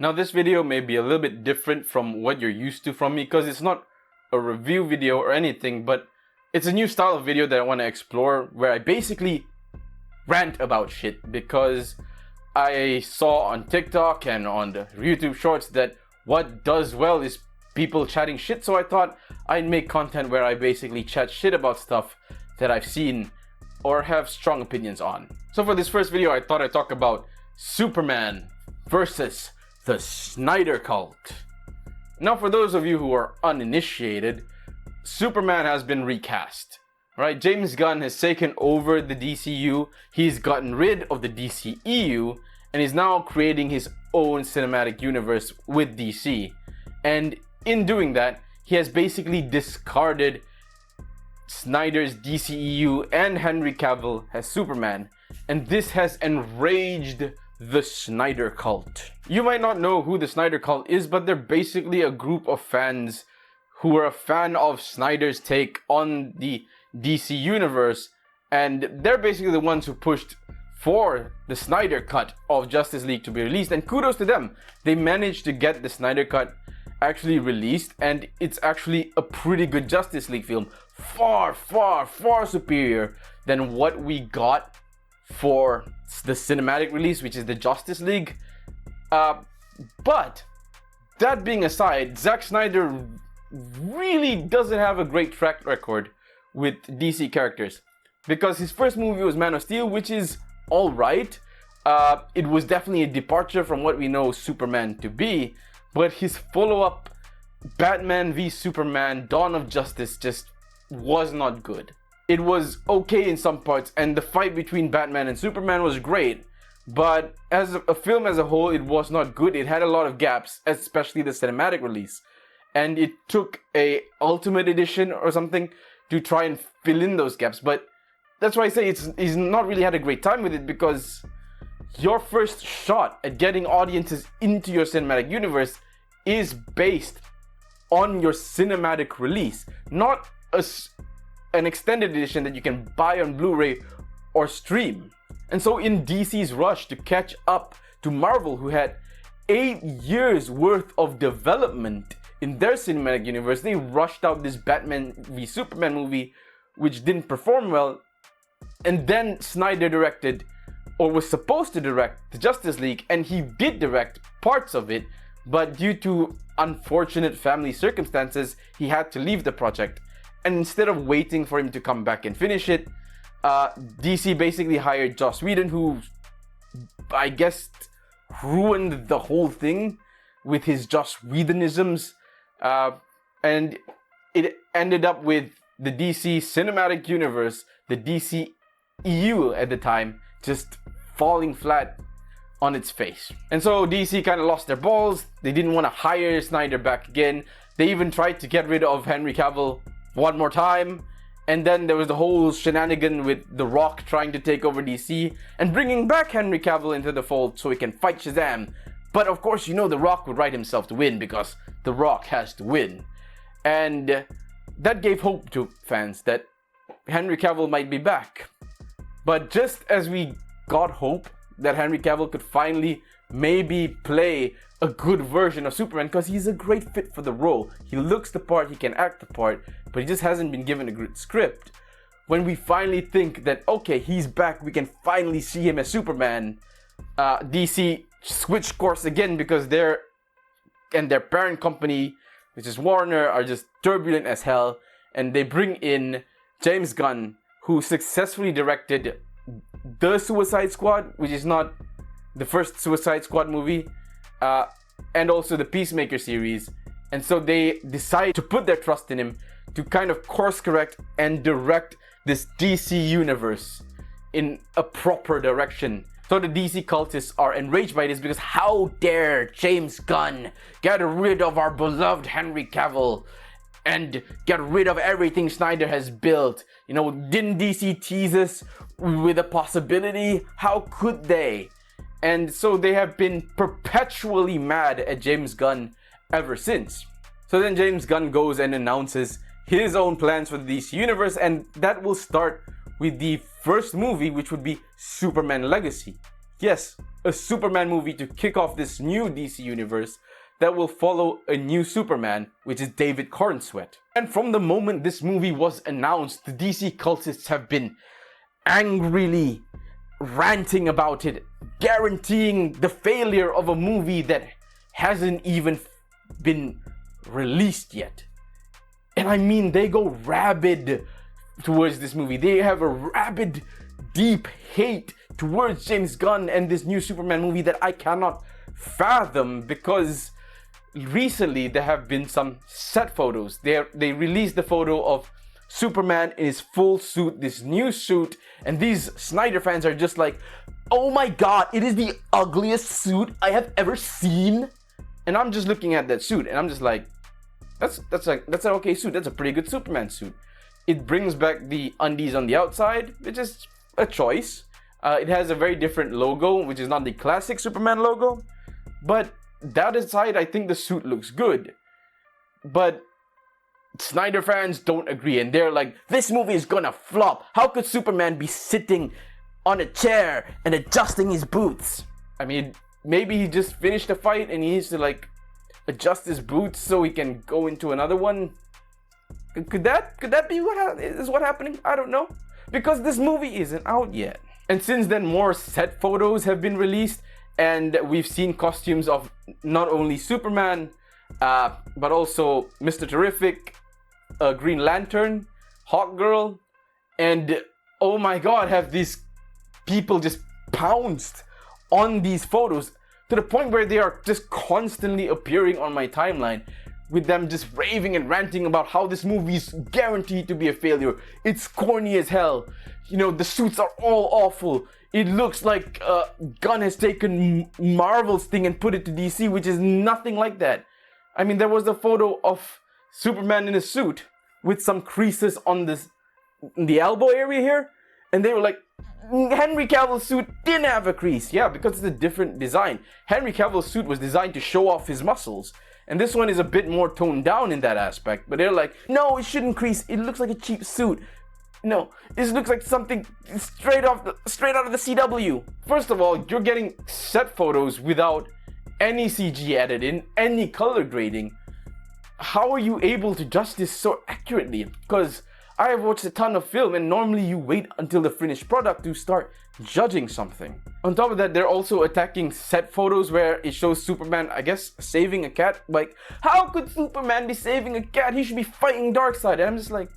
Now this video may be a little bit different from what you're used to from me because it's not a review video or anything, but it's a new style of video that I want to explore where I basically rant about shit because I saw on TikTok and on the YouTube shorts that what does well is people chatting shit, so I thought I'd make content where I basically chat shit about stuff that I've seen or have strong opinions on. So for this first video, I thought I'd talk about Superman versus the Snyder Cult. Now for those of you who are uninitiated, Superman has been recast. Right? James Gunn has taken over the DCU, he's gotten rid of the DCEU, and is now creating his own cinematic universe with DC. And in doing that, he has basically discarded Snyder's DCEU and Henry Cavill as Superman, and this has enraged the Snyder Cult. You might not know who the Snyder Cult is, but they're basically a group of fans who are a fan of Snyder's take on the DC universe, and they're basically the ones who pushed for the Snyder Cut of Justice League to be released, and kudos to them. They managed to get the Snyder Cut actually released, and it's actually a pretty good Justice League film. Far superior than what we got for the cinematic release, which is the Justice League. But that being aside, Zack Snyder really doesn't have a great track record with DC characters, because his first movie was Man of Steel, which is alright. It was definitely a departure from what we know Superman to be, but his follow-up, Batman v Superman Dawn of Justice, just was not good. It was okay in some parts, and the fight between Batman and Superman was great, but as a film as a whole, it was not good. It had a lot of gaps, especially the cinematic release, and it took a Ultimate Edition or something to try and fill in those gaps. But that's why I say he's not really had a great time with it, because your first shot at getting audiences into your cinematic universe is based on your cinematic release, not an extended edition that you can buy on Blu-ray or stream. And so in DC's rush to catch up to Marvel, who had 8 years worth of development in their cinematic universe, they rushed out this Batman v Superman movie, which didn't perform well. And then Snyder directed, or was supposed to direct, the Justice League, and he did direct parts of it, but due to unfortunate family circumstances, he had to leave the project. And instead of waiting for him to come back and finish it, DC basically hired Joss Whedon, who I guess ruined the whole thing with his Joss Whedonisms, and it ended up with the DC cinematic universe, the DCEU at the time, just falling flat on its face. And so DC kind of lost their balls. They didn't want to hire Snyder back again. They even tried to get rid of Henry Cavill one more time, and then there was the whole shenanigan with The Rock trying to take over DC and bringing back Henry Cavill into the fold so he can fight Shazam. But of course, you know, The Rock would write himself to win because The Rock has to win. And that gave hope to fans that Henry Cavill might be back. But just as we got hope that Henry Cavill could finally maybe play a good version of Superman, because he's a great fit for the role. He looks the part, he can act the part, but he just hasn't been given a good script. When we finally think that, okay, he's back, we can finally see him as Superman, DC switched course again, because their parent company, which is Warner, are just turbulent as hell, and they bring in James Gunn, who successfully directed The Suicide Squad, which is not the first Suicide Squad movie, and also the Peacemaker series. And so they decide to put their trust in him to kind of course correct and direct this DC universe in a proper direction. So the DC cultists are enraged by this, because how dare James Gunn get rid of our beloved Henry Cavill and get rid of everything Snyder has built? You know, didn't DC tease us with a possibility? How could they? And so they have been perpetually mad at James Gunn ever since. So then James Gunn goes and announces his own plans for the DC universe, and that will start with the first movie, which would be Superman Legacy. Yes, a Superman movie to kick off this new DC universe that will follow a new Superman, which is David Cornsweet. And from the moment this movie was announced, the DC cultists have been angrily ranting about it, guaranteeing the failure of a movie that hasn't even been released yet. And I mean, they go rabid towards this movie. They have a rabid, deep hate towards James Gunn and this new Superman movie that I cannot fathom, because recently there have been some set photos. They released the photo of Superman in his full suit, this new suit, and these Snyder fans are just like, oh my god, it is the ugliest suit I have ever seen. And I'm just looking at that suit and I'm just like, that's an okay suit. That's a pretty good Superman suit. It brings back the undies on the outside, which is a choice. It has a very different logo, which is not the classic Superman logo. But that aside, I think the suit looks good. But Snyder fans don't agree, and they're like, this movie is gonna flop. How could Superman be sitting on a chair and adjusting his boots? I mean, maybe he just finished a fight and he needs to like adjust his boots so he can go into another one. Could that be what happening? I don't know, because this movie isn't out yet. And since then, more set photos have been released, and we've seen costumes of not only Superman, but also Mr. Terrific, Green Lantern, Hawkgirl, and oh my god, have these people just pounced on these photos to the point where they are just constantly appearing on my timeline, with them just raving and ranting about how this movie is guaranteed to be a failure. It's corny as hell. You know, the suits are all awful. It looks like Gunn has taken Marvel's thing and put it to DC, which is nothing like that. I mean, there was a photo of Superman in a suit with some creases on the elbow area here, and they were like, Henry Cavill's suit didn't have a crease. Yeah, because it's a different design. Henry Cavill's suit was designed to show off his muscles, and this one is a bit more toned down in that aspect. But they're like, no, it shouldn't crease. It looks like a cheap suit. No, this looks like something straight out of the CW. First of all, you're getting set photos without any CG added in, any color grading. How are you able to judge this so accurately? Because I have watched a ton of film, and normally you wait until the finished product to start judging something. On top of that, they're also attacking set photos where it shows Superman, I guess, saving a cat. Like, how could Superman be saving a cat? He should be fighting Darkseid. And I'm just like,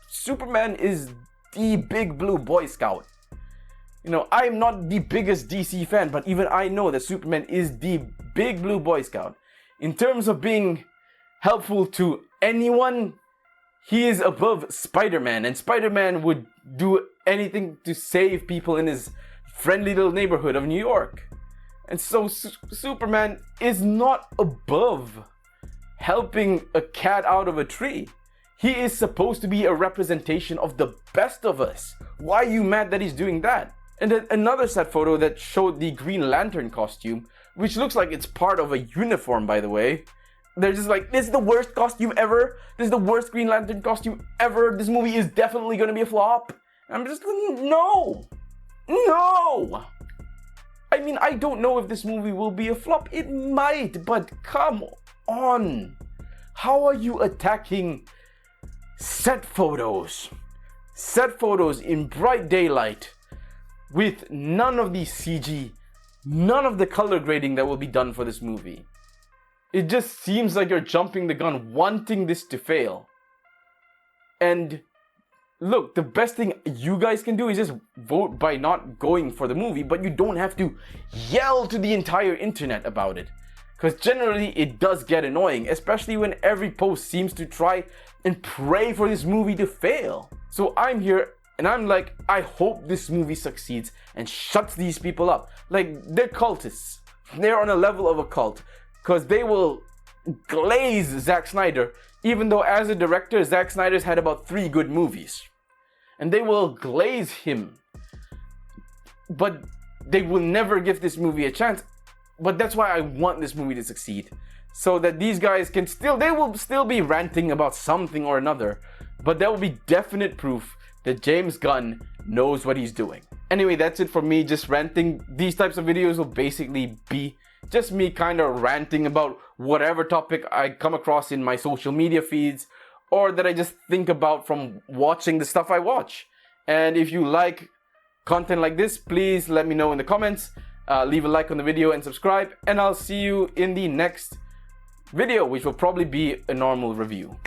Superman is the big blue Boy Scout. You know, I'm not the biggest DC fan, but even I know that Superman is the big blue Boy Scout. In terms of being helpful to anyone, he is above Spider-Man, and Spider-Man would do anything to save people in his friendly little neighborhood of New York. And so Superman is not above helping a cat out of a tree. He is supposed to be a representation of the best of us. Why are you mad that he's doing that? And then another set photo that showed the Green Lantern costume, which looks like it's part of a uniform, by the way. They're just like, this is the worst costume ever. This is the worst Green Lantern costume ever. This movie is definitely going to be a flop. And I'm just like, no. No. I mean, I don't know if this movie will be a flop. It might, but come on. How are you attacking set photos? Set photos in bright daylight with none of the CG, none of the color grading that will be done for this movie. It just seems like you're jumping the gun, wanting this to fail. And look, the best thing you guys can do is just vote by not going for the movie, but you don't have to yell to the entire internet about it. Because generally it does get annoying, especially when every post seems to try and pray for this movie to fail. So I'm here and I'm like, I hope this movie succeeds and shuts these people up. Like, they're cultists. They're on a level of a cult. Because they will glaze Zack Snyder, even though as a director, Zack Snyder's had about 3 good movies. And they will glaze him. But they will never give this movie a chance. But that's why I want this movie to succeed. So that these guys can they will still be ranting about something or another. But there will be definite proof that James Gunn knows what he's doing. Anyway, that's it for me, just ranting. These types of videos will basically be just me kind of ranting about whatever topic I come across in my social media feeds, or that I just think about from watching the stuff I watch. And if you like content like this, please let me know in the comments. Leave a like on the video and subscribe, and I'll see you in the next video, which will probably be a normal review.